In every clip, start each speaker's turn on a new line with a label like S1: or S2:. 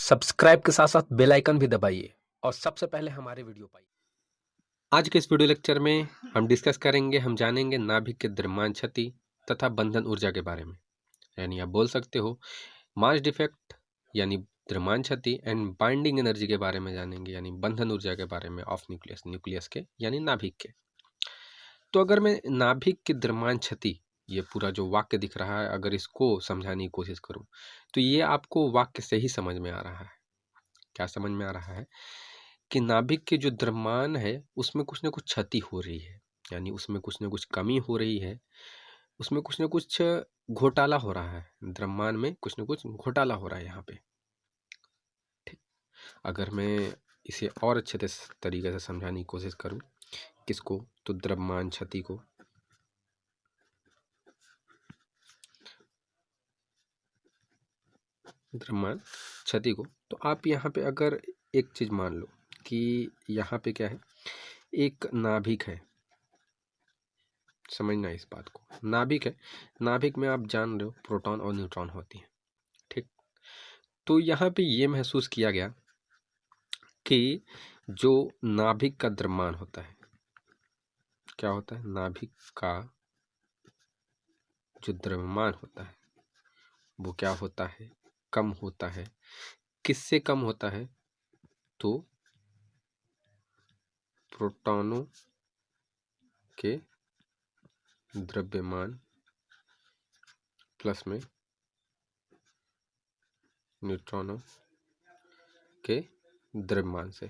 S1: Subscribe के साथ साथ बेल आइकन भी दबाइए और सबसे पहले हमारे वीडियो पाइए। आज के इस वीडियो लेक्चर में हम डिस्कस करेंगे, हम जानेंगे नाभिक के द्रव्यमान क्षति तथा बंधन ऊर्जा के बारे में। यानी आप बोल सकते हो मास डिफेक्ट यानी द्रव्यमान क्षति एंड बाइंडिंग एनर्जी के बारे में जानेंगे, यानी बंधन ऊर्जा के बारे में ऑफ न्यूक्लियस के यानी नाभिक के। तो अगर मैं नाभिक की द्रव्यमान क्षति, ये पूरा जो वाक्य दिख रहा है, अगर इसको समझाने की कोशिश करूं तो ये आपको वाक्य से ही समझ में आ रहा है। क्या समझ में आ रहा है कि नाभिक के जो द्रव्यमान है उसमें कुछ ना कुछ क्षति हो रही है, यानी उसमें कुछ ना कुछ कमी हो रही है, उसमें कुछ ना कुछ घोटाला हो रहा है, द्रव्यमान में कुछ ना कुछ घोटाला हो रहा है यहाँ पे। ठीक, अगर मैं इसे और अच्छे तरीके से समझाने की कोशिश करूं, किसको, तो द्रव्यमान क्षति को, द्रव्यमान क्षति को, तो आप यहाँ पे अगर एक चीज मान लो कि यहाँ पे क्या है, एक नाभिक है। समझना इस बात को, नाभिक है, नाभिक में आप जान रहे हो प्रोटॉन और न्यूट्रॉन होती हैं। ठीक, तो यहाँ पे ये महसूस किया गया कि जो नाभिक का द्रव्यमान होता है, क्या होता है, नाभिक का जो द्रव्यमान होता है वो क्या होता है, कम होता है। किससे कम होता है, तो प्रोटॉनों के द्रव्यमान प्लस में न्यूट्रॉनों के द्रव्यमान से।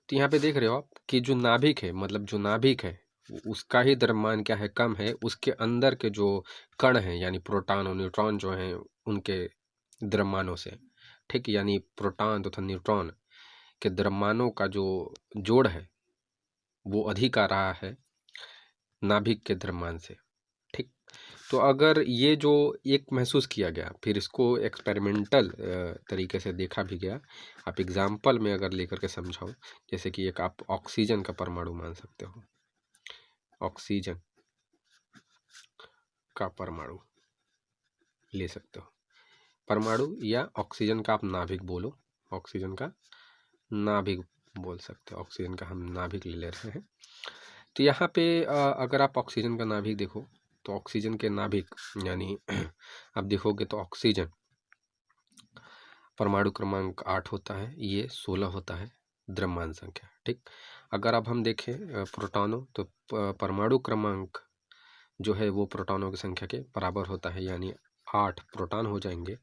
S1: तो यहाँ पे देख रहे हो आप कि जो नाभिक है, मतलब जो नाभिक है उसका ही द्रव्यमान क्या है, कम है। उसके अंदर के जो कण हैं यानी प्रोटॉन और न्यूट्रॉन जो हैं उनके द्रव्यमानों से। ठीक, यानी प्रोटॉन तथा न्यूट्रॉन के द्रव्यमानों का जो जोड़ है वो अधिक आ रहा है नाभिक के द्रव्यमान से। ठीक, तो अगर ये जो एक महसूस किया गया, फिर इसको एक्सपेरिमेंटल तरीके से देखा भी गया। आप एग्जाम्पल में अगर लेकर के समझाओ, जैसे कि एक आप ऑक्सीजन का परमाणु मान सकते हो, ऑक्सीजन का परमाणु ले सकते हो, परमाणु या ऑक्सीजन का आप नाभिक बोलो, ऑक्सीजन का नाभिक बोल सकते हो, ऑक्सीजन का हम नाभिक ले रहे हैं। तो यहाँ पे अगर आप ऑक्सीजन का नाभिक देखो तो ऑक्सीजन के नाभिक यानी आप देखोगे तो ऑक्सीजन परमाणु क्रमांक 8 होता है, ये 16 होता है द्रव्यमान संख्या। ठीक, अगर अब हम देखें प्रोटॉनों, तो परमाणु क्रमांक जो है वो प्रोटॉनों की संख्या के बराबर होता है, यानी 8 प्रोटॉन हो जाएंगे।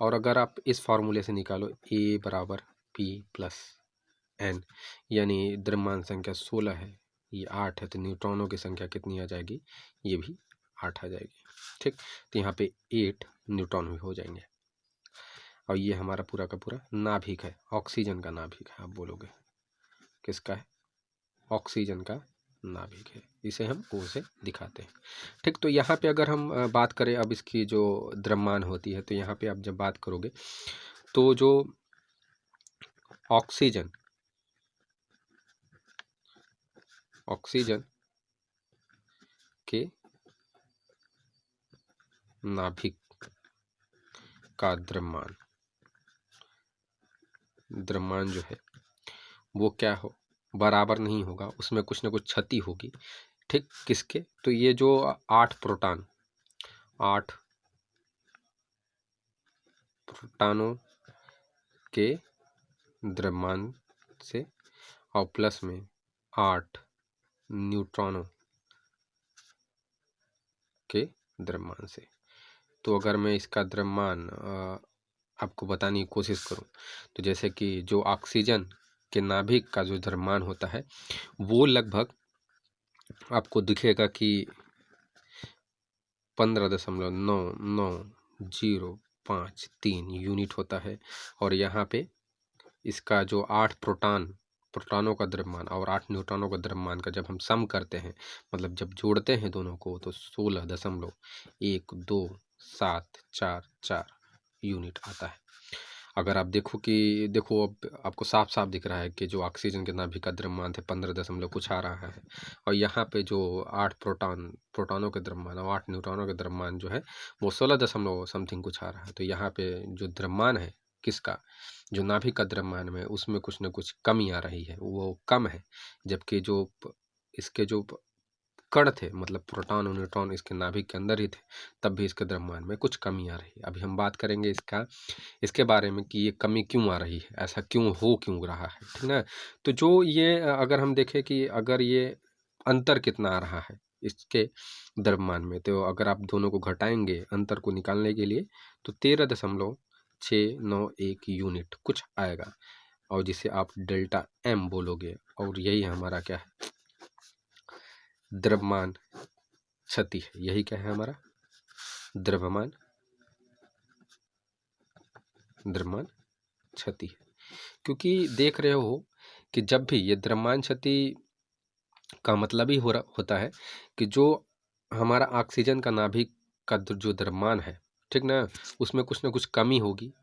S1: और अगर आप इस फॉर्मूले से निकालो A बराबर P प्लस N, यानी द्रव्यमान संख्या 16 है, ये 8 है, तो न्यूट्रॉनों की संख्या कितनी आ जाएगी, ये भी 8 आ जाएगी। ठीक, तो यहाँ पे 8 न्यूट्रॉन भी हो जाएंगे। और ये हमारा पूरा का पूरा नाभिक है, ऑक्सीजन का नाभिक है। आप बोलोगे किसका है, ऑक्सीजन का नाभिक है, इसे हम O से दिखाते हैं। ठीक, तो यहाँ पे अगर हम बात करें अब इसकी जो द्रव्यमान होती है, तो यहाँ पे आप जब बात करोगे तो जो ऑक्सीजन के नाभिक का द्रव्यमान जो है वो क्या हो, बराबर नहीं होगा, उसमें कुछ ना कुछ क्षति होगी। ठीक, किसके, तो ये जो 8 प्रोटॉनों के द्रव्यमान से और प्लस में 8 न्यूट्रॉनों के द्रव्यमान से। तो अगर मैं इसका द्रव्यमान आपको बताने की कोशिश करूं, तो जैसे कि जो ऑक्सीजन के नाभिक का जो द्रव्यमान होता है वो लगभग आपको दिखेगा कि 15.9903 यूनिट होता है। और यहाँ पे इसका जो 8 प्रोटॉनों का द्रव्यमान और 8 न्यूट्रॉनों का द्रव्यमान का जब हम सम करते हैं, मतलब जब जोड़ते हैं दोनों को, तो 16.1274 यूनिट आता है। अगर आप देखो कि देखो अब आपको साफ साफ दिख रहा है कि जो ऑक्सीजन के नाभिक का द्रव्यमान थे 15 दशमलव कुछ आ रहा है, और यहाँ पे जो 8 प्रोटॉनों के द्रव्यमान और 8 न्यूट्रॉनों के द्रव्यमान जो है वो 16 दशमलव समथिंग कुछ आ रहा है। तो यहाँ पे जो द्रव्यमान है किसका, जो नाभिक का द्रव्यमान में उसमें कुछ न कुछ कमी आ रही है, वो कम है, जबकि इसके जो कण थे, मतलब प्रोटॉन और न्यूट्रॉन इसके नाभिक के अंदर ही थे, तब भी इसके द्रव्यमान में कुछ कमी आ रही है। अभी हम बात करेंगे इसके बारे में कि ये कमी क्यों आ रही है, ऐसा क्यों रहा है, ठीक ना। तो जो ये अगर हम देखें कि अगर ये अंतर कितना आ रहा है इसके द्रव्यमान में, तो अगर आप दोनों को घटाएंगे अंतर को निकालने के लिए, तो 13.691 यूनिट कुछ आएगा, और जिसे आप डेल्टा एम बोलोगे, और यही हमारा क्या है, द्रव्यमान क्षति है। यही क्या है हमारा द्रव्यमान क्षति है। क्योंकि देख रहे हो कि जब भी ये द्रव्यमान क्षति का मतलब ही होता है कि जो हमारा ऑक्सीजन का नाभिक का जो द्रव्यमान है, ठीक ना, उसमें कुछ ना कुछ कमी होगी,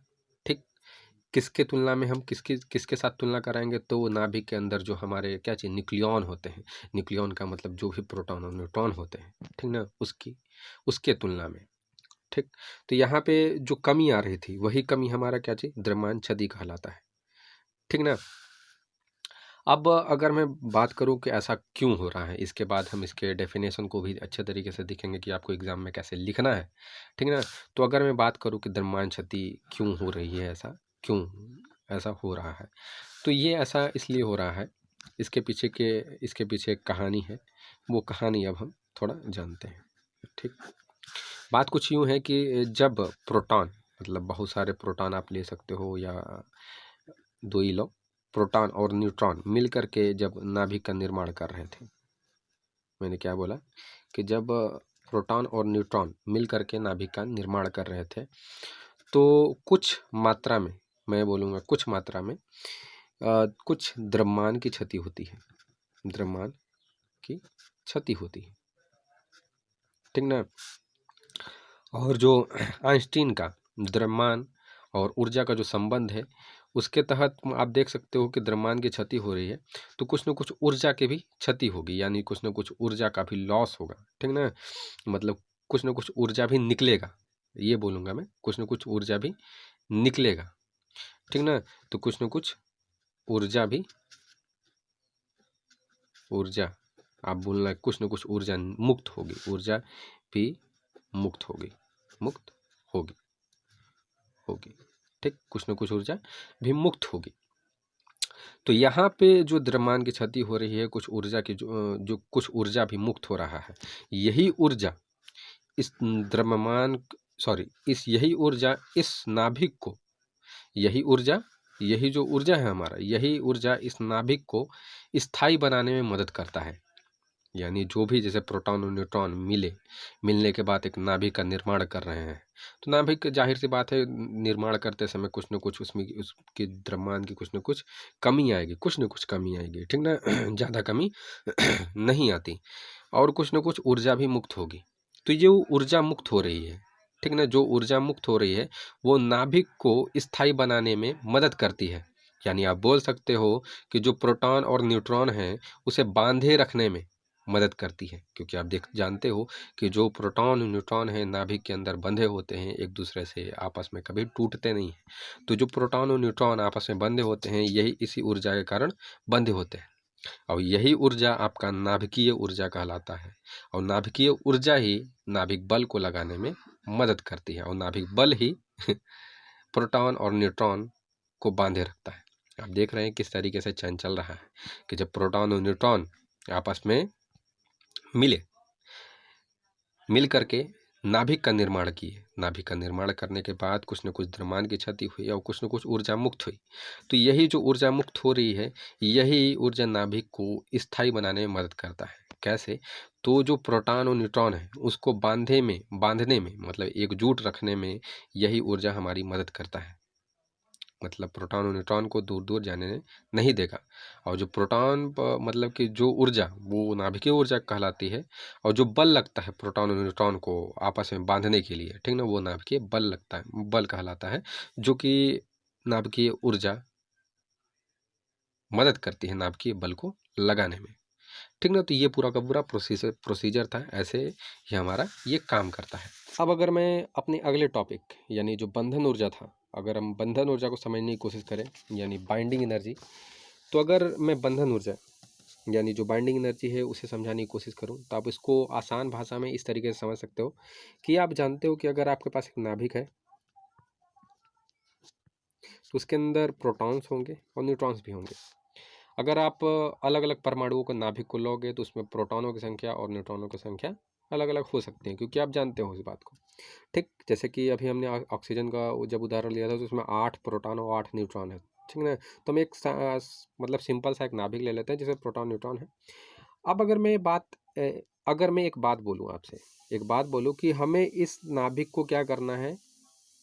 S1: ठीक। किसके तुलना में हम किसके साथ तुलना कराएंगे, तो नाभिक के अंदर जो हमारे क्या चीज़ न्यूक्लियॉन होते हैं, न्यूक्लियॉन का मतलब जो भी प्रोटॉन और न्यूट्रॉन होते हैं, ठीक ना, उसके तुलना में, ठीक। तो यहाँ पे जो कमी आ रही थी, वही कमी हमारा क्या चीज़ द्रव्यमान क्षति कहलाता है, ठीक ना। अब अगर मैं बात करूं कि ऐसा क्यों हो रहा है, इसके बाद हम इसके डेफिनेशन को भी अच्छे तरीके से देखेंगे कि आपको एग्जाम में कैसे लिखना है, ठीक है ना। तो अगर मैं बात करूं कि द्रव्यमान क्षति क्यों हो रही है, ऐसा हो रहा है, तो ये ऐसा इसलिए हो रहा है, इसके पीछे एक कहानी है, वो कहानी अब हम थोड़ा जानते हैं, ठीक। बात कुछ यूँ है कि जब प्रोटॉन, मतलब बहुत सारे प्रोटॉन आप ले सकते हो, या दो ही लो, प्रोटॉन और न्यूट्रॉन मिल करके जब नाभिक का निर्माण कर रहे थे, मैंने क्या बोला कि जब प्रोटॉन और न्यूट्रॉन मिल करके नाभिक का निर्माण कर रहे थे, तो कुछ मात्रा में, मैं बोलूँगा कुछ मात्रा में कुछ द्रव्यमान की क्षति होती है, द्रव्यमान की क्षति होती है, ठीक ना। और जो आइंस्टीन का द्रव्यमान और ऊर्जा का जो संबंध है, उसके तहत आप देख सकते हो कि द्रव्यमान की क्षति हो रही है, तो कुछ न कुछ ऊर्जा की भी क्षति होगी, यानी कुछ न कुछ ऊर्जा का भी लॉस होगा, ठीक ना, मतलब कुछ न कुछ ऊर्जा भी निकलेगा, ये बोलूँगा मैं, कुछ न कुछ ऊर्जा भी निकलेगा, ठीक ना। तो कुछ न कुछ ऊर्जा आप बोलना, कुछ न कुछ ऊर्जा मुक्त होगी, ऊर्जा भी मुक्त होगी, ठीक, कुछ न कुछ ऊर्जा भी मुक्त होगी। तो यहाँ पे जो द्रव्यमान की क्षति हो रही है, कुछ ऊर्जा की जो कुछ ऊर्जा भी मुक्त हो रहा है, यही ऊर्जा इस द्रव्यमान यही ऊर्जा इस नाभिक को, यही जो ऊर्जा है हमारा, यही ऊर्जा इस नाभिक को स्थायी बनाने में मदद करता है। यानी जो भी जैसे प्रोटॉन और न्यूट्रॉन मिलने के बाद एक नाभिक का निर्माण कर रहे हैं, तो नाभिक जाहिर सी बात है, निर्माण करते समय कुछ न कुछ उसकी द्रव्यमान की कुछ न कुछ कमी आएगी, ठीक ना। ज़्यादा कमी नहीं आती, और कुछ न कुछ ऊर्जा भी मुक्त होगी। तो ये ऊर्जा मुक्त हो रही है, ठीक ना, जो ऊर्जा मुक्त हो रही है वो नाभिक को स्थायी बनाने में मदद करती है। यानी आप बोल सकते हो कि जो प्रोटॉन और न्यूट्रॉन है उसे बांधे रखने में मदद करती है, क्योंकि आप जानते हो कि जो प्रोटॉन न्यूट्रॉन है नाभिक के अंदर बंधे होते हैं, एक दूसरे से आपस में कभी टूटते नहीं हैं। तो जो प्रोटॉन और न्यूट्रॉन आपस में बंधे होते हैं, यही इसी ऊर्जा के कारण बंधे होते हैं, और यही ऊर्जा आपका नाभिकीय ऊर्जा कहलाता है। और नाभिकीय ऊर्जा ही नाभिक बल को लगाने में मदद करती है, और नाभिक बल ही प्रोटॉन और न्यूट्रॉन को बांधे रखता है। आप देख रहे हैं किस तरीके से चयन चल रहा है कि जब प्रोटॉन और न्यूट्रॉन आपस में मिल करके नाभिक का निर्माण किए, नाभिक का निर्माण करने के बाद कुछ न कुछ द्रव्यमान की क्षति हुई और कुछ न कुछ ऊर्जा मुक्त हुई। तो यही जो ऊर्जा मुक्त हो रही है, यही ऊर्जा नाभिक को स्थायी बनाने में मदद करता है। कैसे? तो जो प्रोटॉन और न्यूट्रॉन है उसको बांधने में मतलब एकजुट रखने में यही ऊर्जा हमारी मदद करता है। मतलब प्रोटॉन और न्यूट्रॉन को दूर दूर जाने नहीं देगा, और जो प्रोटॉन मतलब कि जो ऊर्जा वो नाभिकीय ऊर्जा कहलाती है, और जो बल लगता है प्रोटॉन और न्यूट्रॉन को आपस में बांधने के लिए, ठीक ना, वो नाभिकीय बल कहलाता है, जो कि नाभिकीय ऊर्जा मदद करती है नाभिकीय बल को लगाने में, ठीक ना। तो ये पूरा का पूरा प्रोसीजर था, ऐसे ही हमारा ये काम करता है। अब अगर मैं अपने अगले टॉपिक यानी जो बंधन ऊर्जा था अगर हम बंधन ऊर्जा को समझने की कोशिश करें यानी बाइंडिंग एनर्जी, तो अगर मैं बंधन ऊर्जा यानी जो बाइंडिंग एनर्जी है उसे समझाने की कोशिश करूं तो आप इसको आसान भाषा में इस तरीके से समझ सकते हो कि आप जानते हो कि अगर आपके पास एक नाभिक है तो उसके अंदर प्रोटॉन्स होंगे और न्यूट्रॉन्स भी होंगे। अगर आप अलग अलग परमाणुओं को नाभिक को लोगे तो उसमें प्रोटॉनों की संख्या और न्यूट्रॉनों की संख्या अलग अलग हो सकती है, क्योंकि आप जानते हो इस बात को। ठीक, जैसे कि अभी हमने ऑक्सीजन का जब उदाहरण लिया था तो उसमें 8 प्रोटॉन और 8 न्यूट्रॉन है, ठीक ना। तो हम एक मतलब सिंपल सा एक नाभिक ले लेते हैं जिसमें प्रोटॉन न्यूट्रॉन है। अब अगर मैं एक बात बोलूँ आपसे, एक बात बोलूँ कि हमें इस नाभिक को क्या करना है,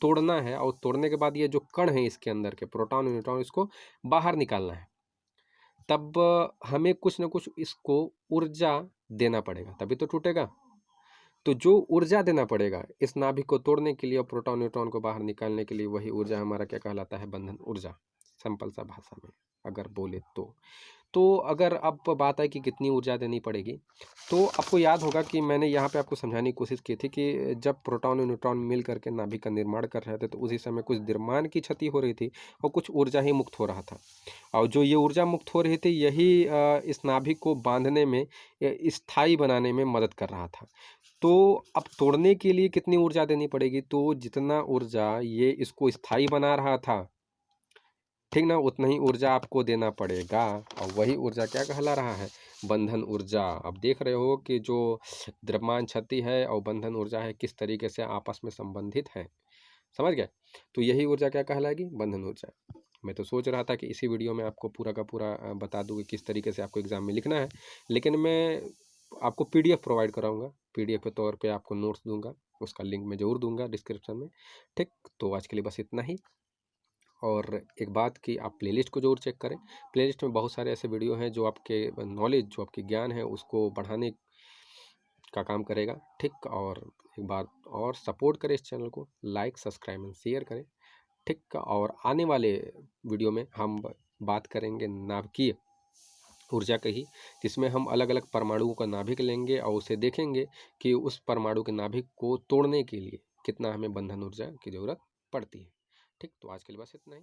S1: तोड़ना है, और तोड़ने के बाद ये जो कण है इसके अंदर के प्रोटॉन और न्यूट्रॉन, इसको बाहर निकालना है, तब हमें कुछ ना कुछ इसको ऊर्जा देना पड़ेगा, तभी तो टूटेगा। तो जो ऊर्जा देना पड़ेगा इस नाभिक को तोड़ने के लिए और प्रोटॉन न्यूट्रॉन को बाहर निकालने के लिए, वही ऊर्जा हमारा क्या कहलाता है, बंधन ऊर्जा, सिंपल सा भाषा में अगर बोले तो अगर अब बात है कि कितनी ऊर्जा देनी पड़ेगी, तो आपको याद होगा कि मैंने यहाँ पे आपको समझाने की कोशिश की थी कि जब प्रोटॉन और न्यूट्रॉन मिल करके नाभिक का निर्माण कर रहे थे तो उसी समय कुछ द्रव्यमान की क्षति हो रही थी और कुछ ऊर्जा ही मुक्त हो रहा था, और जो ये ऊर्जा मुक्त हो रही थी यही इस नाभिक को बांधने में, स्थायी बनाने में मदद कर रहा था। तो अब तोड़ने के लिए कितनी ऊर्जा देनी पड़ेगी, तो जितना ऊर्जा ये इसको स्थायी बना रहा था, ठीक ना, उतना ही ऊर्जा आपको देना पड़ेगा, और वही ऊर्जा क्या कहला रहा है, बंधन ऊर्जा। अब देख रहे हो कि जो द्रव्यमान क्षति है और बंधन ऊर्जा है किस तरीके से आपस में संबंधित है, समझ गए। तो यही ऊर्जा क्या कहलाएगी, बंधन ऊर्जा। मैं तो सोच रहा था कि इसी वीडियो में आपको पूरा का पूरा बता दूँ कि किस तरीके से आपको एग्जाम में लिखना है, लेकिन मैं आपको पीडीएफ प्रोवाइड कराऊंगा, पीडीएफ के तौर पे आपको नोट्स दूंगा, उसका लिंक मैं जरूर दूंगा डिस्क्रिप्शन में। ठीक, तो आज के लिए बस इतना ही। और एक बात कि आप प्लेलिस्ट को जरूर चेक करें, प्लेलिस्ट में बहुत सारे ऐसे वीडियो हैं जो आपके नॉलेज, जो आपके ज्ञान है उसको बढ़ाने का काम करेगा। ठीक, और एक बात और, सपोर्ट करें इस चैनल को, लाइक सब्सक्राइब एंड शेयर करें। ठीक, और आने वाले वीडियो में हम बात करेंगे नाभिकीय ऊर्जा का ही, जिसमें हम अलग अलग परमाणुओं का नाभिक लेंगे और उसे देखेंगे कि उस परमाणु के नाभिक को तोड़ने के लिए कितना हमें बंधन ऊर्जा की जरूरत पड़ती है। ठीक, तो आज के लिए बस इतना ही।